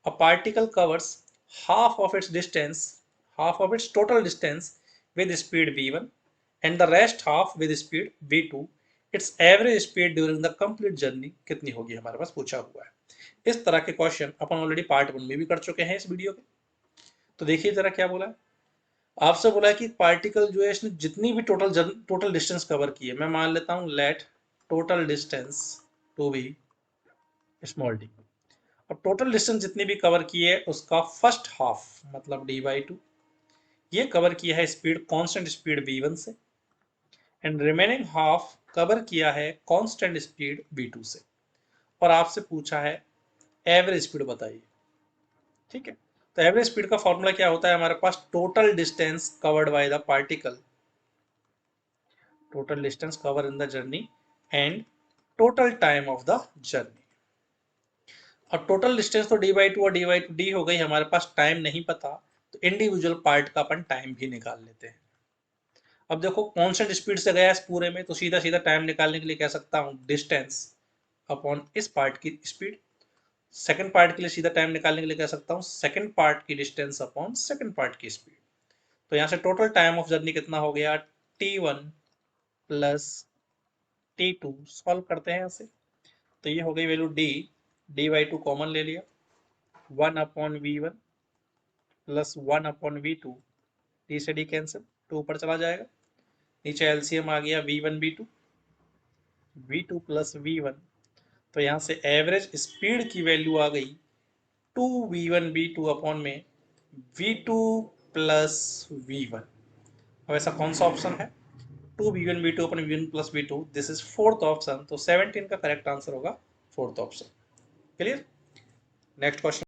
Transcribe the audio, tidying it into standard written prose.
A particle covers half of its distance, half of its total distance with speed v1 and the rest half with speed v2. Its average speed during the complete journey कितनी होगी, हमारे पास पूछा हुआ है। इस तरह के question अपन already part 1 में भी कर चुके हैं इस वीडियो के। तो देखिए जरा क्या बोला है आपसे। बोला है कि पार्टिकल जो है इसने जितनी भी टोटल डिस्टेंस कवर की है, मैं मान लेता हूं let total distance to be small D. अब टोटल डिस्टेंस जितनी भी कवर की है उसका फर्स्ट हाफ मतलब d/2 ये कवर किया है स्पीड कांस्टेंट स्पीड v1 से एंड रिमेनिंग हाफ कवर किया है कांस्टेंट स्पीड v2 से। और आपसे पूछा है एवरेज स्पीड बताइए। ठीक है, तो एवरेज स्पीड का फॉर्मूला क्या होता है हमारे पास, total distance covered by the particle, total distance cover in the journey and total time of the journey. अब टोटल डिस्टेंस तो d/2 और d/2 हो गई, हमारे पास टाइम नहीं पता तो इंडिविजुअल पार्ट का अपन टाइम भी निकाल लेते हैं। अब देखो कांस्टेंट स्पीड से गया इस पूरे में, तो सीधा सीधा टाइम निकालने के लिए कह सकता हूं डिस्टेंस अपॉन इस पार्ट की स्पीड। सेकंड पार्ट के लिए सीधा टाइम निकालने के लिए कह सकता हूं सेकंड पार्ट की डिस्टेंस अपॉन सेकंड पार्ट की स्पीड। तो यहां से टोटल टाइम ऑफ जर्नी कितना हो गया, t1 प्लस t2। सॉल्व करते हैं यहां से, तो ये हो गई वैल्यू d/2 कॉमन ले लिया, 1/v1 प्लस 1/v2, डी से डी कैंसिल, 2 ऊपर चला जाएगा, नीचे एलसीएम आ गया v1 v2, v2 plus v1। तो यहाँ से एवरेज स्पीड की वैल्यू आ गई 2v1 v2 अपॉन में v2 प्लस v1। अब ऐसा कौन सा ऑप्शन है, 2v1 v2 upon v1 plus v2, this is fourth option. तो 17 का करेक्ट आंसर होगा fourth option. Clear. Next question.